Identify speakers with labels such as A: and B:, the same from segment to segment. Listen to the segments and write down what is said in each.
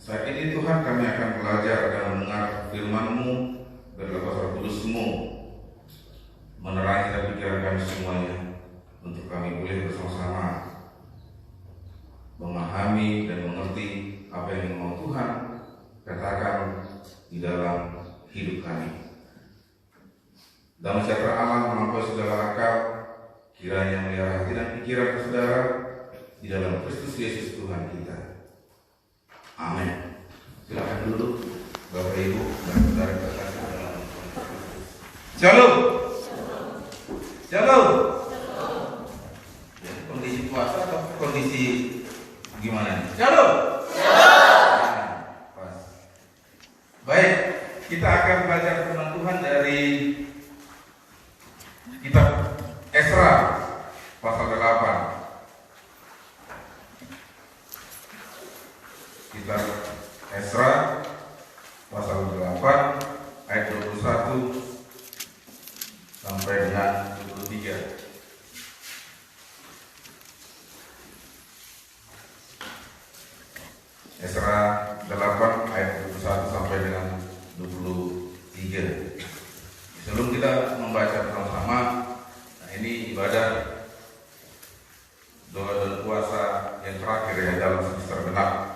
A: Saat ini Tuhan, kami akan belajar dan mendengar firman-Mu, berlepas Roh Kudus-Mu menerangi dan pikiran kami semuanya, untuk kami boleh bersama-sama memahami dan mengerti apa yang mau Tuhan katakan di dalam hidup kami. Damai sejahtera Allah melampaui segala akal, kiranya melihara hati dan pikiran saudara di dalam Kristus Yesus Tuhan kita. Amin. Silakan duduk, Bapak Ibu dan saudara terkasih dalam Kristus. Shalom. Shalom. Ya, kondisi puasa atau kondisi gimana? Shalom. Nah, pas. Baik, kita akan belajar firman Tuhan dari kitab Esra pasal 8. Kitab Esra pasal 8 ayat 21 sampai dengan 23. Esra 8 ayat 21 sampai dengan 23. Sebelum kita membaca bersama-sama, nah ini ibadah doa dan puasa yang terakhir ya dalam semester genap,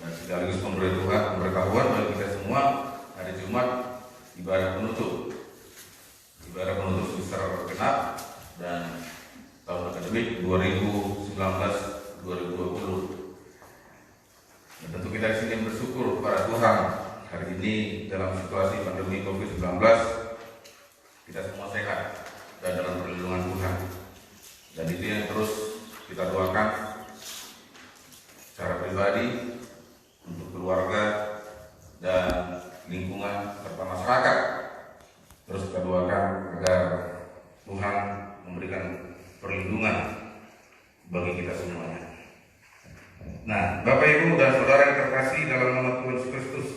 A: dan sekaligus pemberitahuan bagi kita semua hari Jumat ibadah penutup semester genap dan tahun akademik 2019-2020. Dan tentu kita di sini bersyukur kepada Tuhan hari ini dalam situasi pandemi COVID-19 kita semua sehat dan dalam perlindungan Tuhan. Dan itu yang terus kita doakan secara pribadi untuk keluarga dan lingkungan serta masyarakat. Terus kita doakan agar Tuhan memberikan perlindungan bagi kita semuanya. Nah, Bapak Ibu dan Saudara yang terkasih dalam nama Tuhan Yesus Kristus,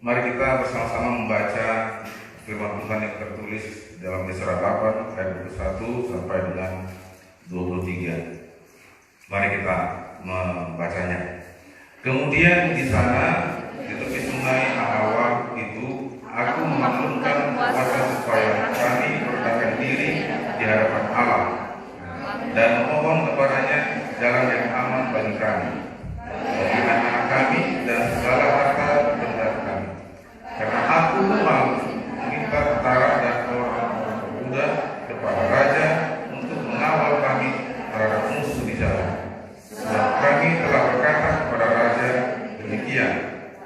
A: mari kita bersama-sama membaca firman Tuhan yang tertulis dalam Esra 8 ayat 21 sampai dengan 23. Mari kita membacanya. Kemudian di sana, di tepi sungai Ahawah itu, aku memaklumkan kuasa supaya kami merendahkan diri di hadapan Allah dan memohon kepadanya jalan yang aman bagi kami, bagi anak kami dan segala harta benda kami. Karena aku mau meminta tentara dan orang-orang berkuda kepada raja untuk mengawal kami terhadap musuh di jalan. Dan kami telah berkata kepada raja demikian,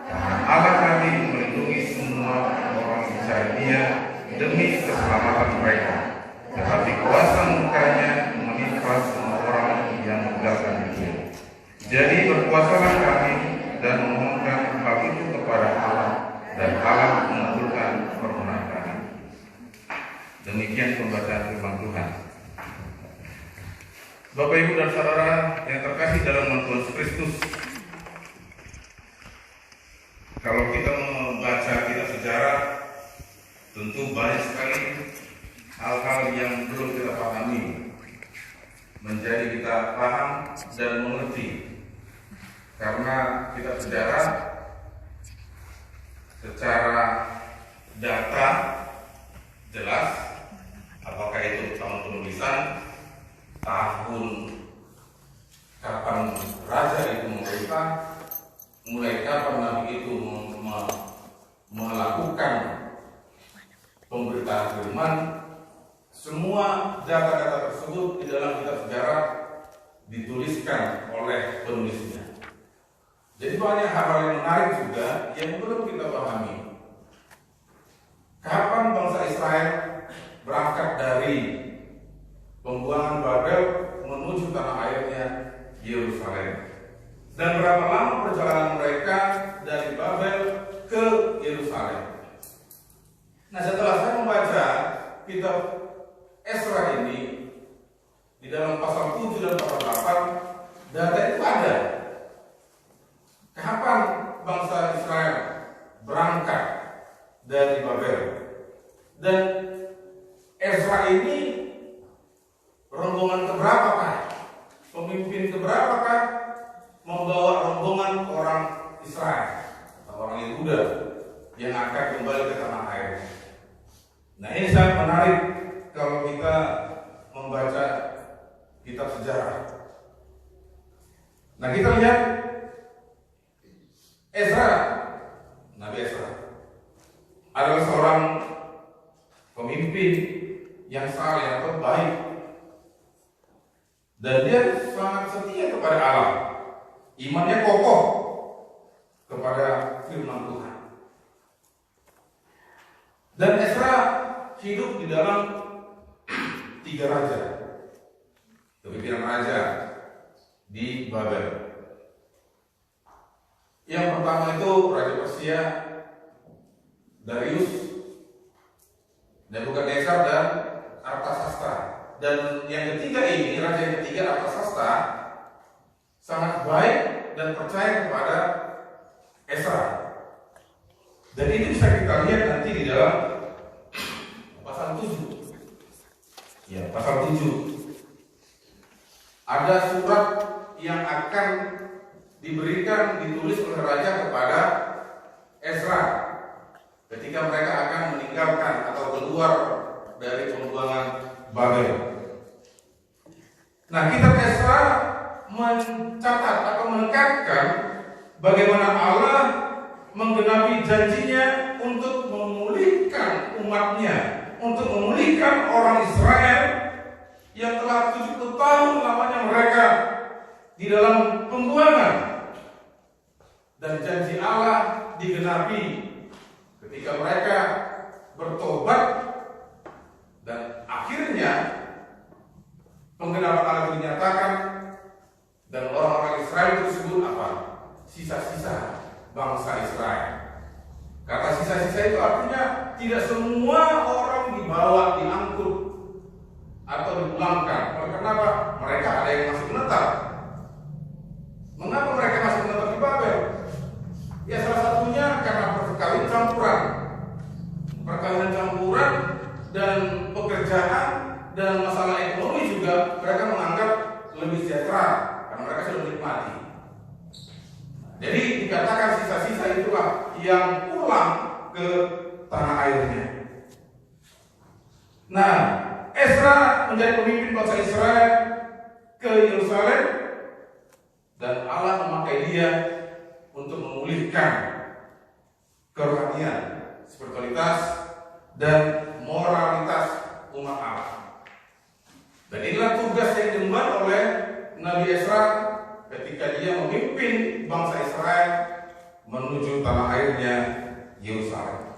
A: karena Allah kami melindungi semua orang percaya Dia demi keselamatan mereka, tetapi kuasa murkanya menimpa semua orang yang meninggalkan Dia. Jadi berpuasalah kami dan memohonkan hal itu kepada Allah, dan Allah mengabulkan permohonan kami. Demikian pembacaan firman Tuhan. Bapak Ibu dan Saudara yang terkasih dalam nama Tuhan Yesus Kristus, kalau kita membaca kitab sejarah, tentu banyak sekali hal-hal yang belum kita pahami, menjadi kita paham dan mengerti. Karena kitab sejarah secara data jelas, apakah itu tahun penulisan, tahun kapan raja itu memerintah, mulai kapan nabi itu melakukan pemberitaan firman, semua data-data tersebut di dalam kitab sejarah dituliskan oleh penulisnya. Jadi banyak hal-hal yang menarik juga yang belum kita pahami. Kapan bangsa Israel berangkat dari pembuangan Babel menuju tanah airnya Yerusalem, dan berapa lama perjalanan mereka dari Babel ke Yerusalem. Nah, setelah saya membaca kitab Esra ini di dalam pasal 7 dan pasal 8, data itu ada. Kapan bangsa Israel berangkat dari Babel? Dan Esra ini rombongan keberapakah? Pemimpin keberapakah membawa rombongan Israel atau orang Yehuda yang akan kembali ke tanah air. Nah, ini sangat menarik kalau kita membaca kitab sejarah. Nah, kita lihat Ezra, Nabi Ezra adalah seorang pemimpin yang saleh atau baik, dan dia sangat setia kepada Allah. Imannya kokoh kepada firman Tuhan. Dan Ezra hidup di dalam 3 raja, kepemimpinan raja di Babel. Yang pertama itu Raja Persia, Darius, Nebukadnezar, dan Artasasta. Dan yang ketiga ini, raja yang ketiga, Artasasta, sangat baik dan percaya kepada Ezra. Dan ini bisa kita lihat nanti di dalam pasal 7. Ya, pasal 7. Ada surat yang akan diberikan, ditulis oleh raja kepada Ezra ketika mereka akan meninggalkan atau keluar dari pembuangan Babel. Nah, kitab Ezra mencatat atau menekankan bagaimana Allah menggenapi janjinya untuk memulihkan umatnya, untuk memulihkan orang Israel yang telah 70 tahun lamanya mereka di dalam pembuangan. Dan janji Allah digenapi ketika mereka bertobat, dan akhirnya penggenapan Allah dinyatakan, dan orang-orang Israel itu disebut apa? Sisa-sisa bangsa Israel. Kata sisa-sisa itu artinya tidak semua orang dibawa, diangkut atau dipulangkan. Kenapa? Mereka ada yang masih menetap. Mengapa mereka masih menetap di Babel? Ya, salah satunya karena perkawinan campuran. Perkawinan campuran dan pekerjaan dan masalah ekonomi juga mereka menganggap lebih sejahtera karena mereka sudah menikmati. Jadi dikatakan sisa-sisa itulah yang pulang ke tanah airnya. Nah, Ezra menjadi pemimpin bangsa Israel ke Yerusalem, dan Allah memakai dia untuk memulihkan kerohanian, spiritualitas, dan moralitas umat Allah. Dan inilah tugas yang diemban oleh Nabi Ezra ketika dia memimpin bangsa Israel menuju tanah airnya Yerusalem.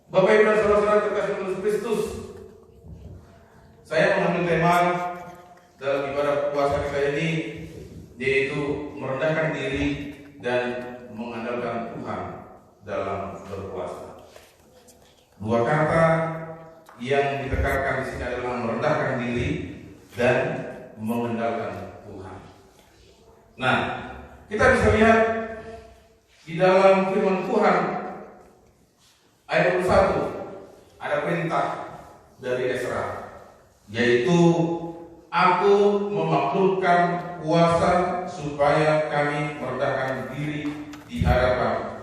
A: Bapak Ibu dan saudara-saudara terkasih Yesus Kristus, saya mengambil tema dalam ibadah puasa kita ini, yaitu merendahkan diri dan mengandalkan Tuhan dalam berpuasa. Dua kata yang ditekankan di sini adalah merendahkan diri dan mengandalkan Tuhan. Nah, kita bisa lihat di dalam firman Tuhan ayat 21 ada perintah dari Ezra, yaitu aku memaklumkan puasa supaya kami merendahkan diri di hadapan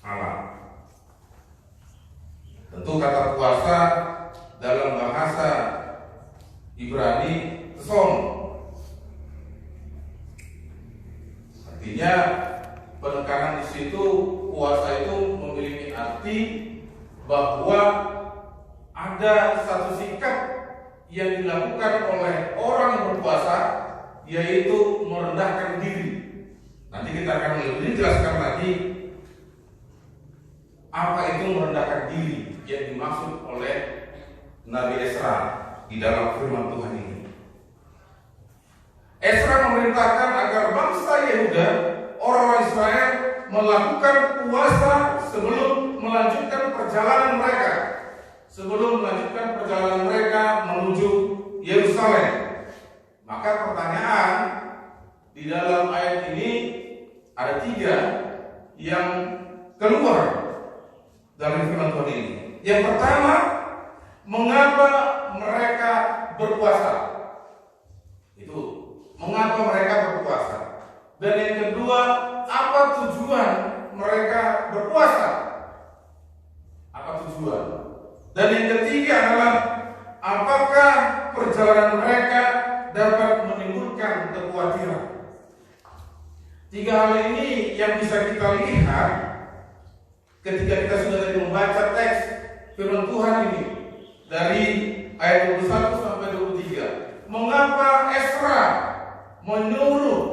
A: Allah. Tentu kata puasa dalam bahasa Ibrani tson, artinya penekanan di situ puasa itu memiliki arti bahwa ada satu sikap yang dilakukan oleh orang yang berpuasa, yaitu merendahkan diri. Nanti kita akan lebih jelaskan lagi apa itu merendahkan diri yang dimaksud oleh Nabi Ezra di dalam firman Tuhan ini. Ezra memerintahkan agar bangsa Yehuda, orang-orang Israel, melakukan puasa sebelum melanjutkan perjalanan mereka, menuju Yerusalem. Maka pertanyaan di dalam ayat ini ada 3 yang keluar dari firman Tuhan ini. Yang pertama, mengapa mereka berpuasa? Itu mengapa mereka berpuasa. Dan yang kedua,
B: tujuan mereka berpuasa? Apa tujuan? Dan yang ketiga adalah apakah perjalanan mereka dapat menimbulkan kekhawatiran? Tiga hal ini yang bisa kita lihat ketika kita sudah tadi membaca teks firman Tuhan ini dari ayat 21 sampai 23. Mengapa Ezra menyuruh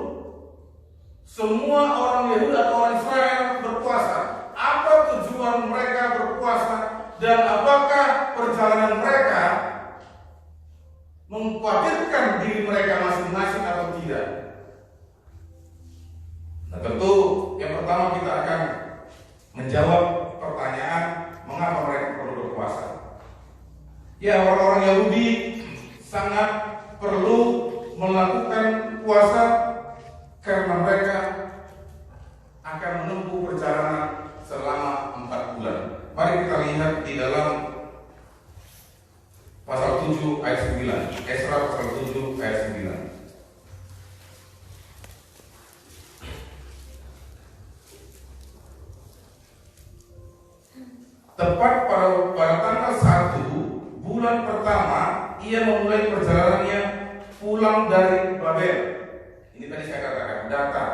B: semua orang Yahudi atau orang Israel berpuasa? Apa tujuan mereka berpuasa dan apakah perjalanan mereka mengkhawatirkan diri mereka masing-masing atau tidak? Nah, tentu yang pertama kita akan menjawab pertanyaan mengapa mereka perlu berpuasa. Ya, orang-orang Yahudi sangat perlu melakukan puasa karena mereka akan menempuh perjalanan selama 4 bulan. Mari kita lihat di dalam pasal 7 ayat 9. Ezra pasal 7 ayat 9. Tepat pada tanggal 1 bulan pertama, ia memulai perjalanannya pulang dari Babel. Ini tadi saya katakan data.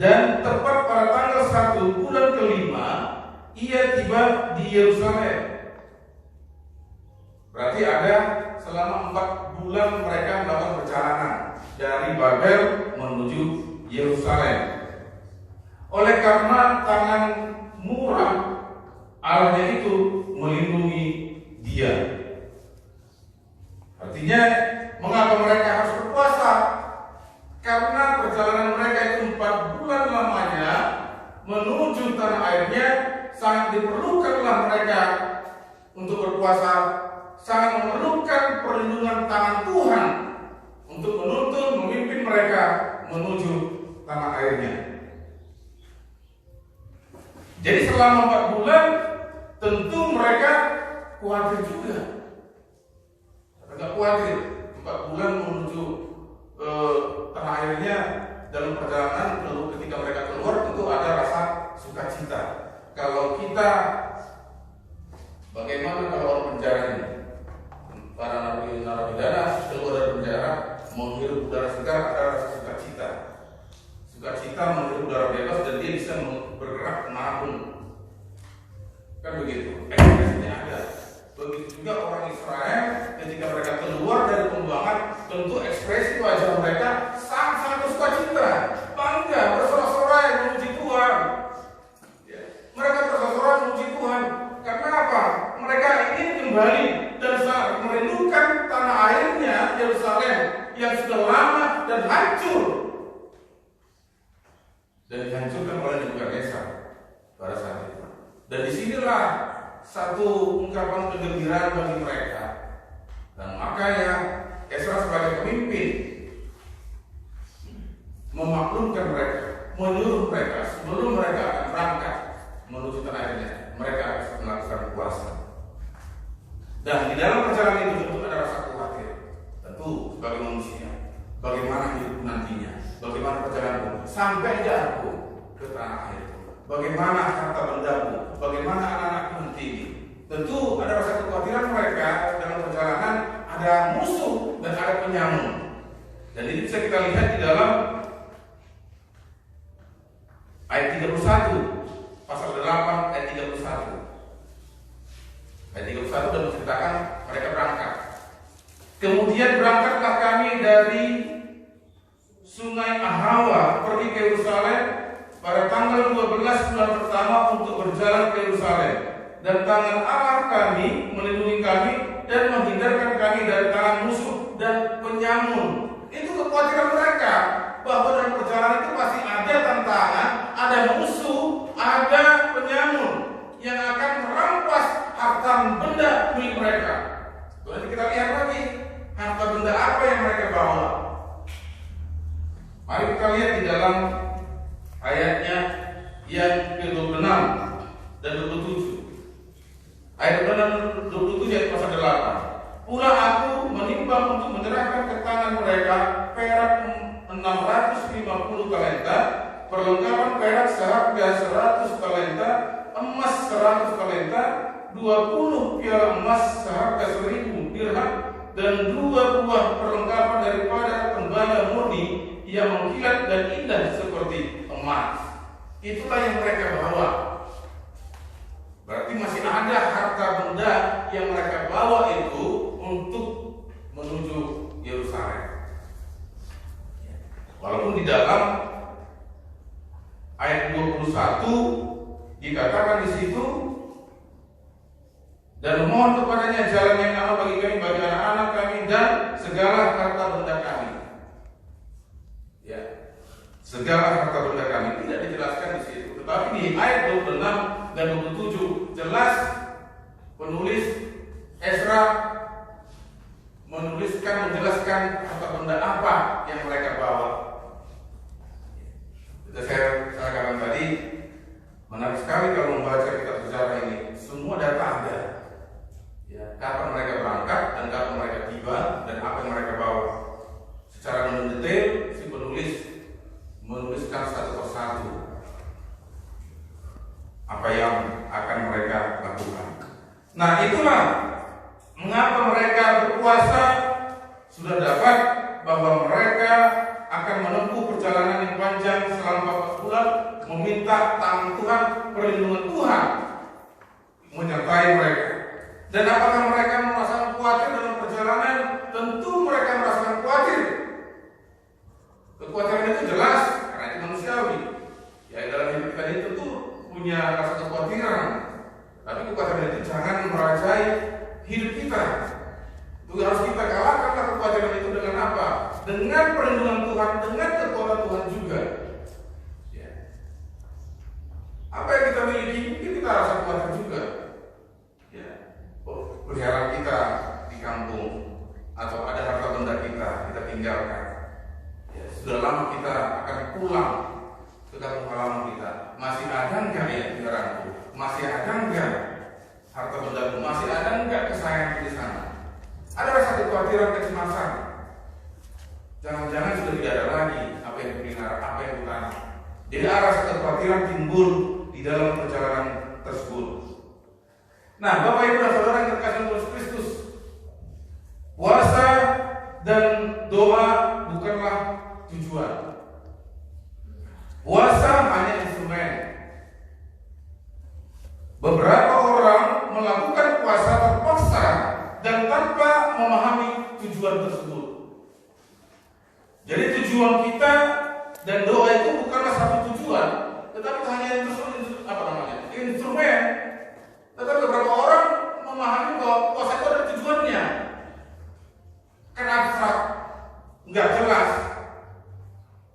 B: Dan tepat pada tanggal 1 bulan kelima, ia tiba di Yerusalem. Berarti ada selama 4 bulan mereka melakukan perjalanan dari Babel menuju Yerusalem. Oleh karena tangan murah Allahnya itu melindungi dia. Artinya, mengapa mereka harus berpuasa? Karena perjalanan mereka itu 4 bulan lamanya menuju tanah airnya, sangat diperlukanlah mereka untuk berpuasa, sangat memerlukan perlindungan tangan Tuhan untuk menuntun, memimpin mereka menuju tanah airnya. Jadi selama 4 bulan tentu mereka khawatir juga. Mereka khawatir 4 bulan menuju tanah airnya dalam perjalanan, lalu ketika mereka keluar tentu ada rasa sukacita. Kalau kita, bagaimana kalau orang penjara ini, para narapidana keluar dari penjara menghirup udara segar, ada rasa sukacita. Sukacita menghirup udara bebas dan dia bisa bergerak kemanapun. Kan begitu, ekspresinya ada. Begitu juga orang Israel ketika mereka keluar dari pembuangan, tentu ekspresi wajah mereka sangat bersukacita, bangga, bersorak-sorai memuji Tuhan. Ya. Mereka bersorak-sorai memuji Tuhan. Karena apa? Mereka ingin kembali dan sangat merindukan tanah airnya Yerusalem yang sudah lama dan hancur. Dan dihancurkan oleh Nebukadnezar pada saat itu. Dan disinilah satu ungkapan kegembiraan bagi mereka. Dan makanya Ezra sebagai pemimpin memaklumkan mereka, menyuruh mereka sebelum mereka akan berangkat menuju tanah airnya, mereka harus melakukan puasa. Dan di dalam perjalanan itu tentu ada rasa khawatir. Tentu sebagai manusia, bagaimana hidup nantinya, bagaimana perjalananku, sampai aja aku ke tanah air. Bagaimana harta bendaku, bagaimana anak-anakku nanti. Tentu ada rasa kekhawatiran mereka dalam perjalanan, ada musuh dan ada penyamun. Dan ini bisa kita lihat di dalam ayat 31, pasal 8 ayat 31. Ayat 31 dan menceritakan mereka berangkat. Kemudian berangkatlah kami dari Sungai Ahawa pergi ke Yerusalem pada tanggal 12 bulan pertama untuk berjalan ke Yerusalem. Dan tangan Allah kami melindungi kami dan menghindarkan kami dari tangan musuh dan penyamun. Itu kekhawatiran mereka, bahwa dalam perjalanan itu pasti ada tantangan, ada musuh, ada penyamun yang akan merampas harta benda milik mereka. Nanti kita lihat lagi harta benda apa yang mereka bawa. Mari kita lihat di dalam ayatnya yang ke-26 dan 27. Ayat 27 ayat pasal 8. Pula aku menimbang untuk menyerahkan ke tangan mereka perak 650 talenta, perlengkapan perak seharga 100 talenta, emas 100 talenta, 20 piala emas seharga 1000 dirham, dan 2 buah perlengkapan daripada tembaga murni yang mengkilat dan indah seperti emas. Itulah yang mereka bawa. Berarti masih ada harta benda yang mereka bawa itu untuk menuju Yerusalem. Walaupun di dalam ayat 21 dikatakan di situ, dan mohon kepadanya jalan yang aman bagi kami, bagi anak-anak kami, dan segala harta benda kami. Ya, segala harta benda kami tidak dijelaskan di situ. Tetapi di ayat 26 dan 27 jelas penulis Ezra menjelaskan harta benda apa yang mereka bawa. Itu saya katakan tadi, menarik sekali kalau membaca kitab sejarah ini. Semua data ada. Ya, kapan mereka berangkat dan kapan mereka tiba dan apa yang mereka bawa. Secara mendetail si penulis menuliskan satu persatu apa yang akan mereka lakukan. Nah, itulah mengapa mereka berpuasa. Sudah dapat bahwa mereka akan menempuh perjalanan yang panjang selama 40 bulan, meminta tangan Tuhan, perlindungan Tuhan menyertai mereka. Dan apakah mereka merasakan khawatir dalam perjalanan? Tentu mereka merasakan khawatir. Kekhawatiran itu jelas karena itu manusiawi. Ya, dalam hidup kita ini tentu punya rasa kekhawatiran. Tapi kekhawatiran itu jangan merajai hidup kita. Itu harus kita kalahkanlah kekhawatiran itu dengan apa? Dengan perlindungan Tuhan, dengan kekuatan Tuhan juga. Ya. Apa yang kita miliki mungkin kita rasa khawatir juga. Ya. Peliharaan kita di kampung atau ada harta benda kita tinggalkan. Ya, sudah lama kita akan pulang ke kampung halaman kita. Masih ada enggak ya peliharaanku? Masih ada enggak harta bendaku? Masih ada enggak kesayangan di sana? Ada rasa kekhawatiran, kecemasan. Jangan-jangan sudah tidak ada lagi apa yang dipelihara, apa yang ditanam. Jadi ada rasa kekhawatiran timbul di dalam perjalanan tersebut. Nah, Bapak Ibu dan Saudara yang terkasih oleh Kristus, puasa dan doa bukanlah tujuan. Puasa hanya instrumen. Beberapa orang melakukan puasa terpaksa dan tanpa memahami tujuan tersebut. Jadi tujuan kita dan doa itu bukanlah satu tujuan, tetapi hanya instrumen. Tetapi beberapa orang memahami bahwa puasa itu ada tujuannya. Kan abstrak, nggak jelas.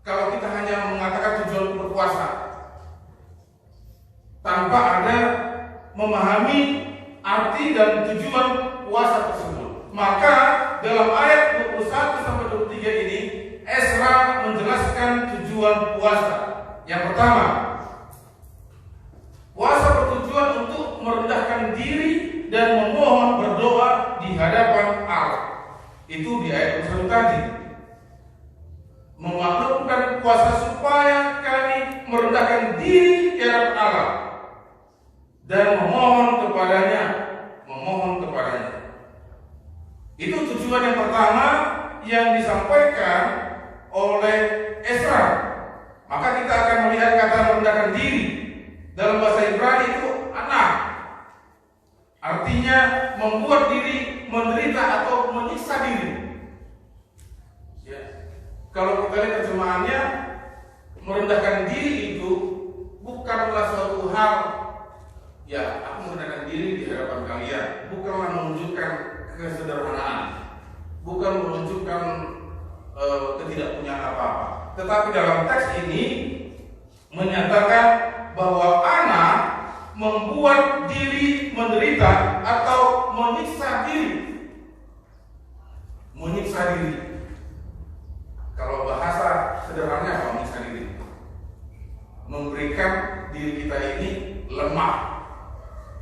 B: Kalau kita hanya mengatakan tujuan berpuasa tanpa ada memahami arti dan tujuan puasa tersebut, maka dalam ayat 21 sampai 23 ini Ezra menjelaskan tujuan puasa. Yang pertama, puasa bertujuan untuk merendahkan diri dan memohon berdoa di hadapan Allah. Itu di ayat 21 tadi. Memaklumkan puasa supaya kami merendahkan diri di hadapan Allah dan memohon kepadanya. Itu tujuan yang pertama yang disampaikan oleh Ezra. Maka kita akan melihat kata merendahkan diri dalam bahasa Ibrani itu anak. Artinya membuat diri menderita atau menyiksa diri. Ya. Kalau kita lihat terjemahannya, merendahkan diri itu bukanlah suatu hal, ya aku merendahkan diri di hadapan kalian, bukanlah menunjukkan kesederhanaan, bukan menunjukkan ketidakpunyaan apa-apa. Tetapi dalam teks ini menyatakan bahwa anak membuat diri menderita atau menyiksa diri. Menyiksa diri. Kalau bahasa sederhananya apa menyiksa diri? Memberikan diri kita ini lemah.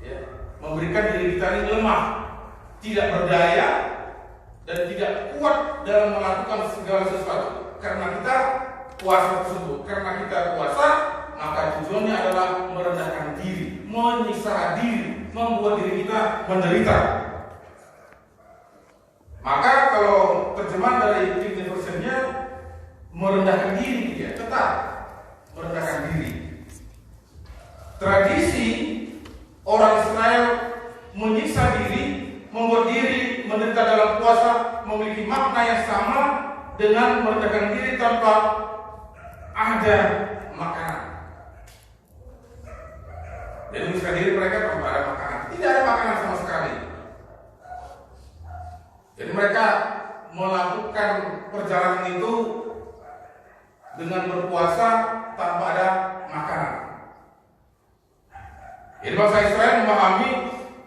B: Ya. Memberikan diri kita ini lemah, tidak berdaya dan tidak kuat dalam melakukan segala sesuatu. Karena kita puasa tersebut. Karena kita puasa, maka tujuannya adalah merendahkan diri, menyiksa diri, membuat diri kita menderita. Maka kalau terjemahan dari King James Version-nya, merendahkan diri, dia tetap merendahkan diri. Tradisi orang Israel menyiksa diri, membuat diri menderita dalam puasa, memiliki makna yang sama dengan merendahkan diri tanpa ada makanan. Jadi menyiksa diri mereka tanpa ada makanan, tidak ada makanan sama sekali. Jadi mereka melakukan perjalanan itu dengan berpuasa tanpa ada makanan. Jadi bangsa Israel memahami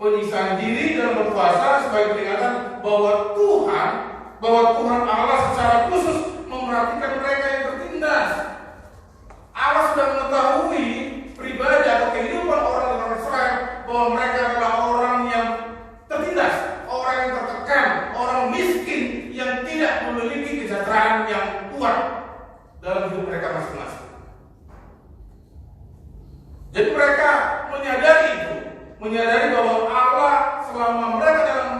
B: penyiksaan diri dalam berpuasa sebagai peringatan bahwa Tuhan Allah secara khusus memperhatikan mereka yang tertindas. Allah sudah mengetahui pribadi atau kehidupan orang Israel bahwa mereka adalah orang yang tertindas, orang yang tertekan, orang miskin yang tidak memiliki kesejahteraan yang kuat dalam hidup mereka masing-masing. Jadi mereka menyadari bahwa Allah selama mereka dalam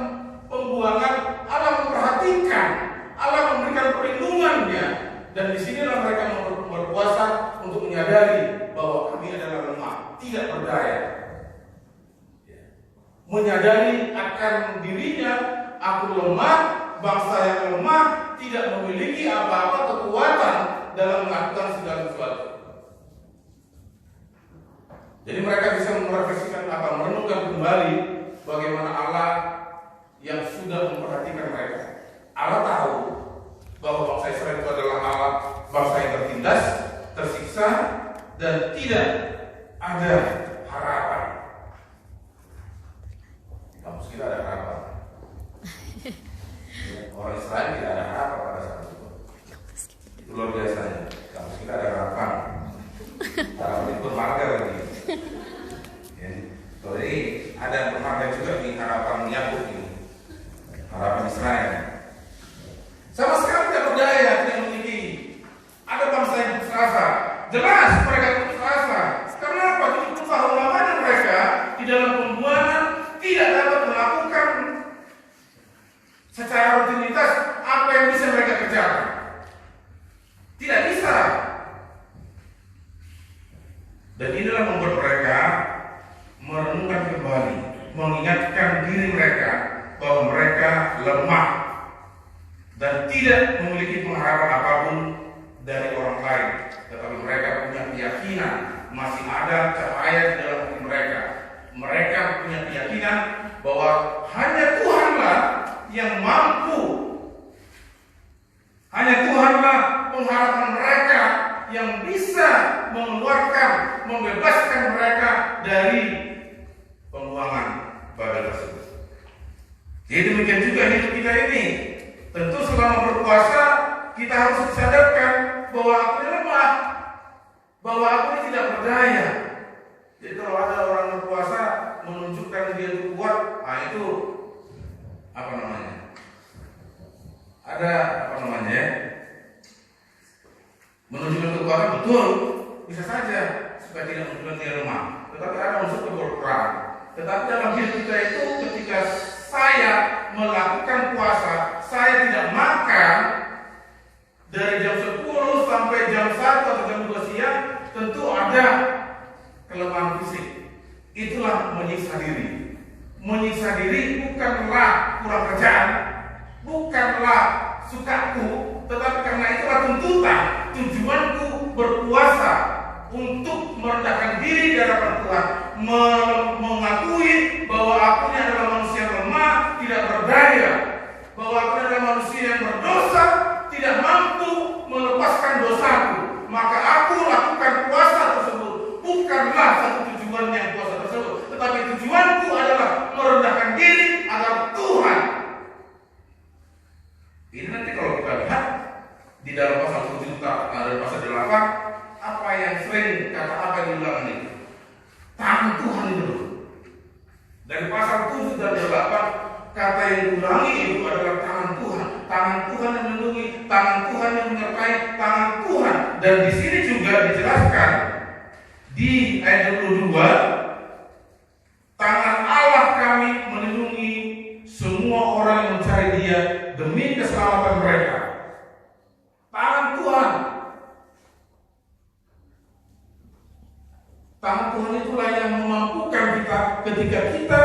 B: pembuangan, Allah memperhatikan, Allah memberikan perlindungannya, dan disinilah mereka berpuasa untuk menyadari bahwa kami adalah lemah, tidak berdaya. Menyadari akan dirinya, aku lemah, bangsa yang lemah, tidak memiliki apa-apa kekuatan dalam melakukan segala sesuatu. Jadi mereka bisa merefleksikan merenungkan kembali bagaimana Allah yang sudah memperhatikan mereka. Allah tahu bahwa bangsa Israel itu adalah Allah, bangsa yang tertindas, tersiksa, dan tidak ada harapan. Kamu kita ada harapan. Orang Israel tidak ada harapan pada saat itu. Itu luar biasanya. Kamu kita ada harapan. Harapan itu marga lagi. Ya. Jadi ada marga juga di harapan Yakub ini. Harapan Israel. Sama sekali tidak berdaya, tidak memiliki. Ada bangsa yang putus asa. Jelas mereka putus asa. Kenapa? 70 tahun lamanya mereka di dalam pembuangan tidak dapat melakukan secara rutinitas apa yang bisa mereka kerjakan. Tidak bisa. Dan inilah membuat mereka merenungkan kembali, mengingatkan diri mereka bahwa mereka lemah dan tidak memiliki pengharapan apapun dari orang lain, tetapi mereka punya keyakinan masih ada cahaya di dalam hati mereka. Mereka punya keyakinan bahwa hanya Tuhanlah yang mampu, hanya Tuhanlah pengharapan mereka yang bisa mengeluarkan, membebaskan mereka dari pembuangan Babel tersebut. Jadi demikian juga hidup kita ini. Tentu selama berpuasa kita harus disadarkan bahwa aku ini lemah, bahwa aku ini tidak berdaya. Jadi kalau ada orang berpuasa menunjukkan dia itu kuat, itu apa namanya? Ada apa namanya ya? Menunjukkan kekuatan betul, bisa saja supaya tidak menunjukkan dia lemah. Tetapi ada unsur keberperan. Tetapi dalam hidup kita itu ketika saya melakukan puasa, saya tidak makan dari jam 10 sampai jam 1 atau jam 2 siang, tentu ada kelemahan fisik. Itulah menyiksa diri. Menyiksa diri bukanlah kurang kerjaan, bukanlah sukaku, tetapi karena itulah tuntutan. Tujuanku berpuasa untuk merendahkan diri di hadapan Tuhan, mengakui bahwa aku ini adalah manusia lemah, tidak berdaya, bahwa aku adalah manusia yang berdosa, tidak mampu melepaskan dosaku. Maka aku lakukan puasa tersebut. Bukanlah satu tujuan yang puasa tersebut, tetapi tujuanku adalah merendahkan diri agar Tuhan. Ini nanti kalau kita lihat di dalam pasal 7 dan pasal 8, apa yang sering kata apa yang diulang ini? Tangan Tuhan itu. Dari pasal 7 dan 8, kata yang diulangi itu adalah tangan Tuhan. Tangan Tuhan yang melindungi, tangan Tuhan yang menyertai, tangan Tuhan dan di sini juga dijelaskan di ayat 22, tangan Allah kami melindungi semua orang yang mencari Dia demi keselamatan mereka. Tangan Tuhan. Tangan Tuhan itulah yang memampukan kita ketika kita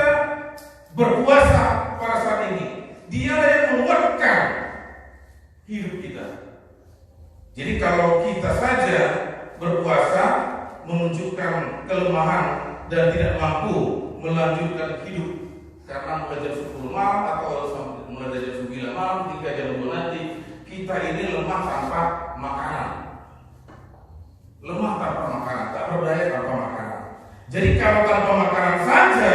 B: berpuasa pada saat ini. Dialah yang menguatkan hidup kita. Jadi kalau kita saja berpuasa menunjukkan kelemahan dan tidak mampu melanjutkan hidup karena mulai jam 10 malam atau mulai jam 9 malam hingga jam 2 nanti, kita ini lemah tanpa makanan. Lemah tanpa makanan, tak berdaya tanpa makanan. Jadi kalau tanpa makanan saja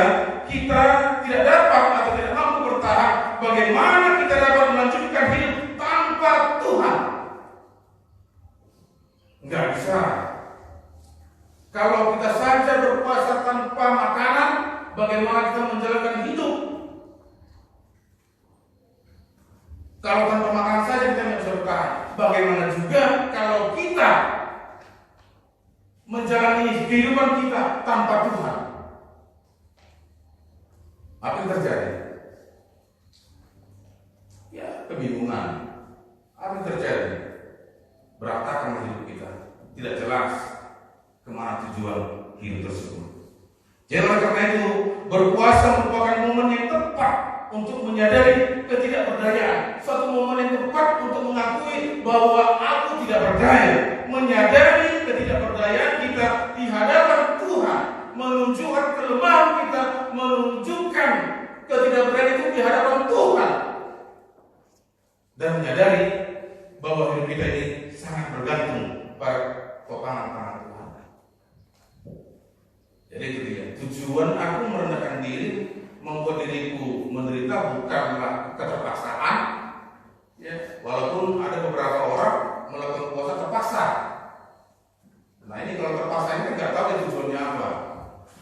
B: kita tidak dapat atau tidak mampu bertahan, bagaimana kita dapat melanjutkan hidup tanpa Tuhan? Enggak bisa. Kalau kita saja berpuasa tanpa makanan, bagaimana kita menjalankan hidup? Kalau tanpa makanan saja kita tidak bisa bertahan, bagaimana juga kalau kita menjalani kehidupan kita tanpa Tuhan? Apa yang terjadi? Ya, kebingungan. Apa yang terjadi? Berantakan hidup kita. Tidak jelas kemana tujuan hidup tersebut. Jadi karena itu, berpuasa merupakan momen yang tepat untuk menyadari ketidakberdayaan. Suatu momen yang tepat untuk mengakui bahwa aku tidak berdaya. Menyadari ketidakberdayaan kita di hadapan Tuhan, menunjukkan kelemahan kita, menunjukkan ketidakberdayaan itu di hadapan Tuhan, dan menyadari bahwa hidup kita ini sangat bergantung pada topangan tangan Tuhan. Jadi itu dia. Tujuan aku merendahkan diri, membuat diriku menderita bukanlah keterpaksaan. Ya, walaupun ada beberapa orang melakukan puasa terpaksa. Nah ini kalau terpaksa ini kan nggak tahu ya tujuannya apa.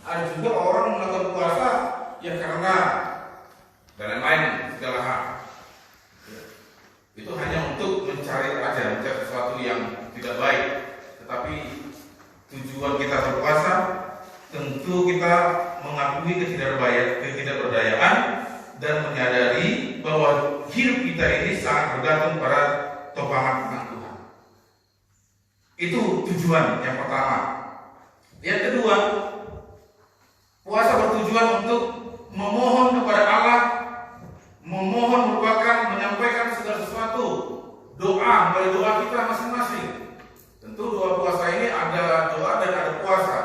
B: Ada juga orang melakukan puasa ya karena dan lain-lain segala hal. Ya. Itu hanya untuk mencari sesuatu yang tidak baik. Tetapi tujuan kita berpuasa tentu kita mengakui ketidakberdayaan dan menyadari bahwa hidup kita ini sangat bergantung pada topangan tangan Tuhan. Itu tujuan yang pertama. Yang kedua, puasa bertujuan untuk memohon kepada Allah. Memohon merupakan menyampaikan segala sesuatu. Doa, melalui doa kita masing-masing. Tentu doa puasa ini ada doa dan ada puasa.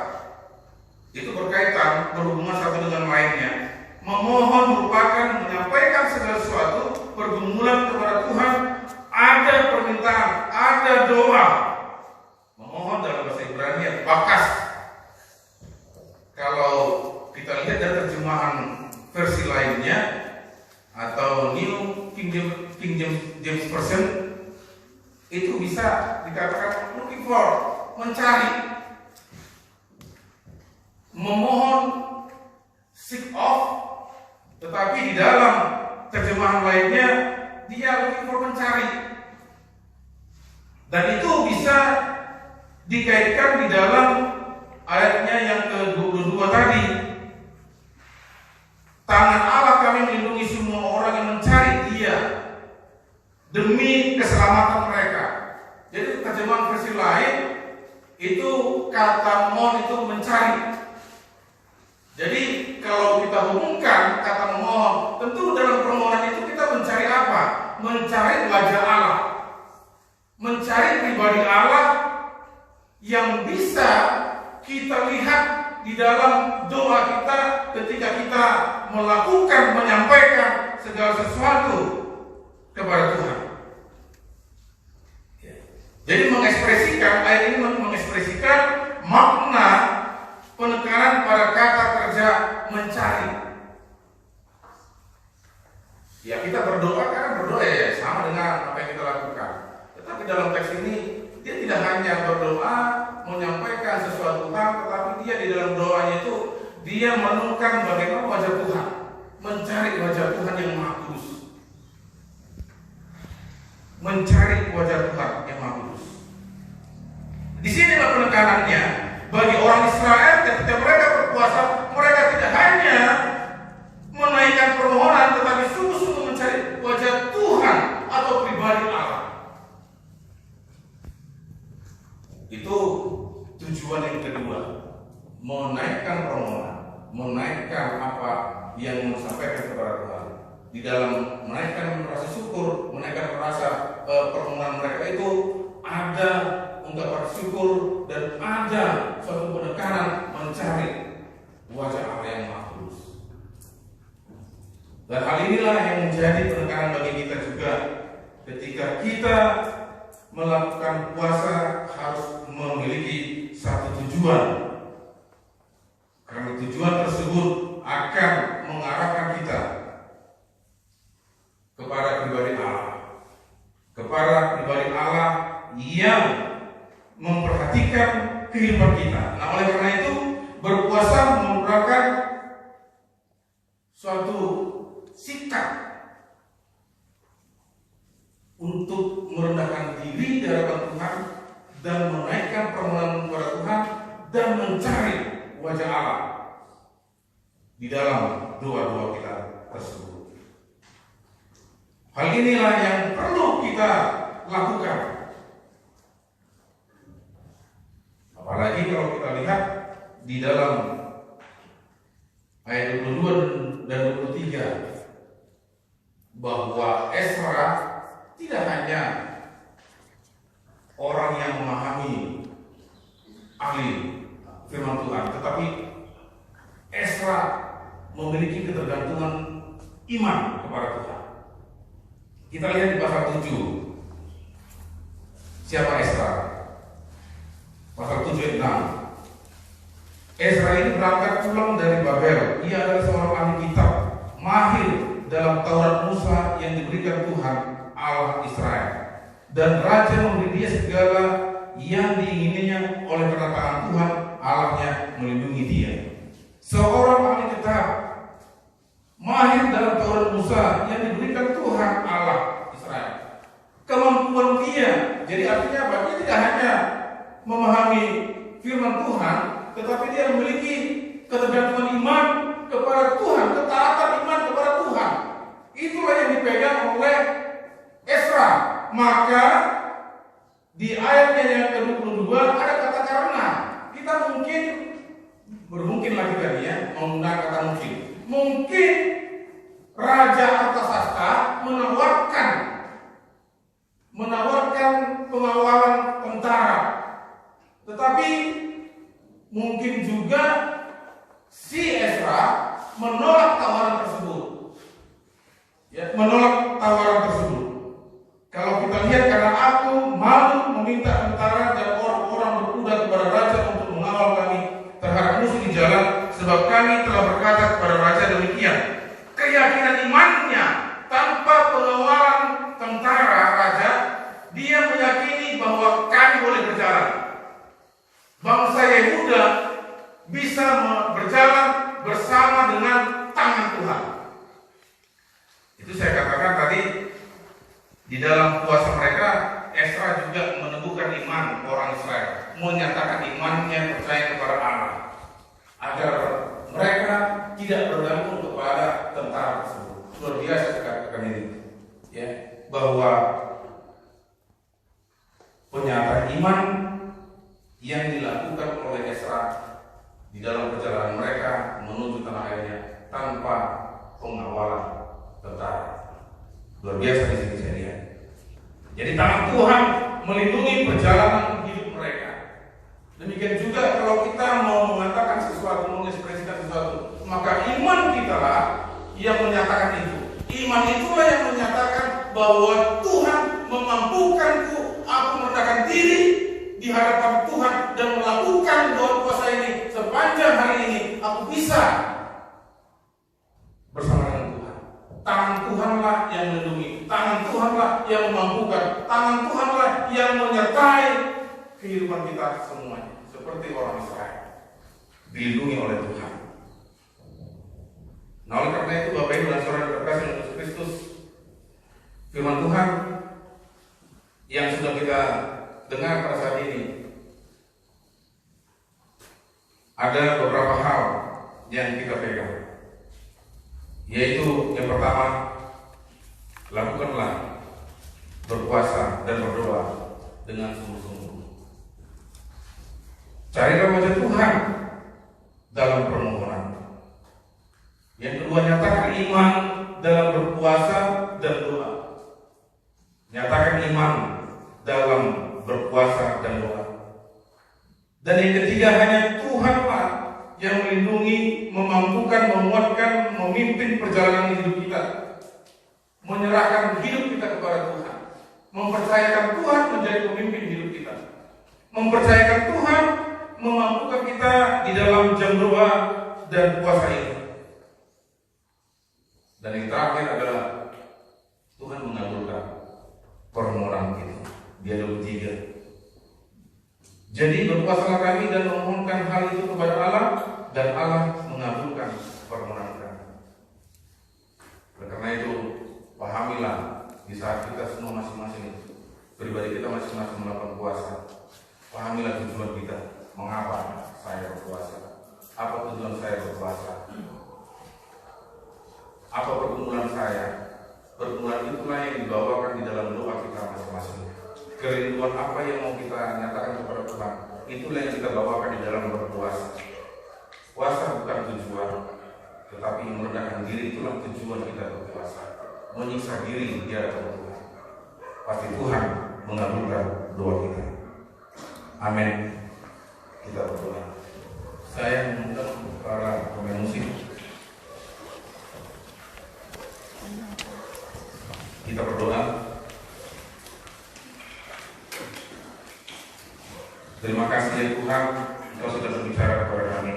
B: Itu berkaitan, berhubungan satu dengan lainnya. Memohon merupakan menyampaikan segala sesuatu, pergumulan kepada Tuhan, ada permintaan, ada doa. Memohon dalam bahasa Ibrani bakas. Kalau kita lihat dari terjemahan versi lainnya atau New King James Version, itu bisa dikatakan looking for, mencari. Memohon, seek of, tetapi di dalam terjemahan lainnya dia looking for, mencari. Dan itu bisa dikaitkan di dalam ayatnya yang ke-22 tadi. Tangan Allah kami melindungi semua orang yang mencari Dia demi keselamatan mereka. Jadi terjemahan versi lain itu kata mon itu mencari. Jadi kalau kita hubungkan kata memohon, tentu dalam permohonan itu kita mencari apa? Mencari wajah Allah, mencari pribadi Allah yang bisa kita lihat di dalam doa kita ketika kita melakukan, menyampaikan segala sesuatu kepada Tuhan. Jadi mengekspresikan, ayat ini mengekspresikan makna penekanan pada kata kerja mencari. Ya kita berdoa karena berdoa ya sama dengan apa yang kita lakukan. Tetapi dalam teks ini dia tidak hanya berdoa menyampaikan sesuatu hal, tetapi dia di dalam doanya itu dia menemukan bagaimana wajah Tuhan, mencari wajah Tuhan yang Maha Kudus, mencari wajah Tuhan yang Maha Kudus. Di sinilah penekanannya bagi orang Israel ketika mereka berpuasa, mereka tidak hanya menaikkan permohonan, tetapi sungguh-sungguh mencari wajah Tuhan atau pribadi Allah. Itu tujuan yang kedua, menaikkan permohonan, menaikkan apa yang mau disampaikan kepada Tuhan. Di dalam menaikkan rasa syukur, menaikkan rasa permohonan mereka itu ada ungkapan syukur dan ada suatu penekanan mencari wajah Allah yang Maha Kudus. Dan hal inilah yang menjadi penekanan bagi kita juga ketika kita melakukan puasa harus memiliki satu tujuan. Karena tujuan tersebut akan mengarahkan kita kepada pribadi Allah, kepada pribadi Allah yang memperhatikan kehidupan kita. Nah, oleh karena itu berpuasa merupakan suatu sikap untuk merendahkan diri di hadapan Tuhan dan menaikkan permohonan kepada Tuhan dan mencari wajah Allah di dalam doa-doa kita tersebut. Hal inilah yang perlu kita lakukan. Apalagi kalau kita lihat di dalam ayat 22 dan 23 bahwa Ezra tidak hanya orang yang memahami ahli firman Tuhan, tetapi Ezra memiliki ketergantungan iman kepada Tuhan. Kita lihat di pasal 7. Siapa Ezra? Pasal 7 ayat 6. Ezra ini berangkat pulang dari Babel. Ia adalah seorang ahli kitab, mahir dalam Taurat Musa yang diberikan Tuhan Allah Israel. Dan raja memberi dia segala yang diingininya, oleh karena tangan Tuhan Allahnya melindungi dia. Seorang ahli kitab, mahir dalam Taurat Musa yang diberikan Tuhan Allah Israel. Kemampuan dia, jadi artinya apa? Dia tidak hanya memahami firman Tuhan, tetapi dia memiliki ketergantungan iman kepada Tuhan, ketaatan iman kepada Tuhan. Itulah yang dipegang oleh Ezra. Maka di ayatnya yang ke-22 ada kata karena. Kita mungkin bermungkin lagi tadi ya, menggunakan kata mungkin. Mungkin Raja Artasasta menawarkan pengawalan tentara, tetapi mungkin juga si Ezra menolak tawaran tersebut. Ya, menolak tawaran tersebut. Kalau kita lihat, karena aku malu meminta tentara dan orang-orang berkuda kepada raja untuk mengawal kami terhadap musuh di jalan, sebab kami telah berkata kepada raja demikian. Keyakinan imannya tanpa pengawalan tentara raja, dia meyakini bahwa kami boleh berjalan. Bangsa Yehuda bisa berjalan bersama dengan tangan Tuhan. Itu saya katakan tadi, di dalam puasa mereka, Ezra juga meneguhkan iman orang Israel, menyatakan imannya percaya kepada Allah, agar mereka tidak bergantung kepada tentara tersebut. Luar biasa katakan ini, ya, bahwa pernyataan iman yang dilakukan oleh Ezra di dalam perjalanan mereka menuju tanah airnya tanpa pengawalan tentara. Luar biasa di sini saya lihat. Jadi tangan Tuhan melindungi perjalanan hidup mereka. Demikian juga kalau kita mau mengatakan sesuatu, mengekspresikan sesuatu, maka iman kita lah yang menyatakan itu. Iman itulah yang menyatakan bahwa Tuhan memampukanku, aku merendahkan diri di hadapan Tuhan dan melakukan doa puasa ini sepanjang hari ini. Aku bisa bersama dengan Tuhan. Tangan Tuhanlah yang melindungi, tangan Tuhanlah yang memampukan, tangan Tuhanlah yang menyertai kehidupan kita semuanya. Seperti orang Israel, dilindungi oleh Tuhan. Nah, oleh karena itu Bapak Ibu dan Saudara terkasih Yesus Kristus, firman Tuhan yang sudah kita dengar pada saat ini ada beberapa hal yang kita pegang, yaitu yang pertama, lakukanlah berpuasa dan berdoa dengan sungguh-sungguh. Carilah wajah Tuhan dalam permohonan. Yang kedua, nyatakan iman dalam berpuasa dan doa. Nyatakan iman dalam berpuasa dan doa. Dan yang ketiga, hanya Tuhanlah yang melindungi, memampukan, menguatkan, memimpin perjalanan hidup kita. Menyerahkan hidup kita kepada Tuhan. Mempercayakan Tuhan menjadi pemimpin hidup kita. Mempercayakan Tuhan memampukan kita di dalam jam doa dan puasa ini. Dan yang terakhir adalah Tuhan mengabulkan permohonan kita. Dia ada bertiga. Jadi berpuasalah kami dan memohonkan hal itu kepada Allah, dan Allah mengabulkan permohonan kami. Karena itu, pahamilah di saat kita semua masing-masing, pribadi kita masing-masing melakukan puasa, pahamilah tujuan kita. Mengapa saya berpuasa? Apa tujuan saya berpuasa? Apa pergumulan saya? Pergumulan itulah yang dibawakan di dalam doa kita masing-masing. Kerinduan apa yang mau kita nyatakan kepada Tuhan, itulah yang kita bawakan di dalam berpuasa. Puasa bukan tujuan, tetapi merendahkan diri itulah tujuan kita berpuasa. Menyiksa diri di hadapan Tuhan. Pasti Tuhan mengabulkan doa kita. Amin. Kita berdoa. Saya mengundang para pemain musik. Kita berdoa. Terima kasih ya Tuhan, Engkau sudah berbicara kepada kami.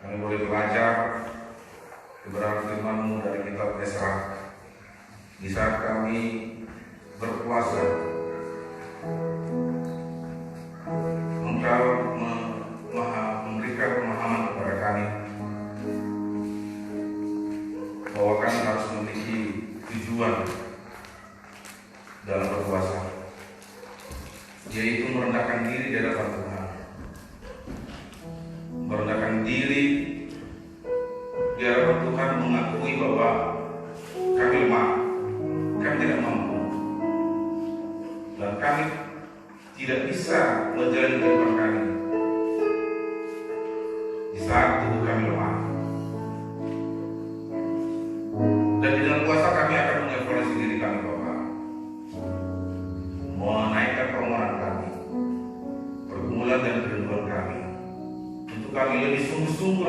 B: Kami boleh belajar kebenaran firman-Mu dari kitab Esra. Di saat kami berpuasa, Engkau memberikan pemahaman kepada kami bahwa kami harus memiliki tujuan dalam berpuasa, yaitu merendahkan diri di hadapan Tuhan, merendahkan diri di hadapan Tuhan, mengakui bahwa kami lemah, kami tidak mampu, dan kami tidak bisa menjalani kehidupan kami di saat tubuh kami lemah. Dan di dalam puasa kami akan mengevaluasi diri kami, Bapak, menaikkan permohonan kami, pergumulan dan kerinduan kami, untuk kami lebih sungguh-sungguh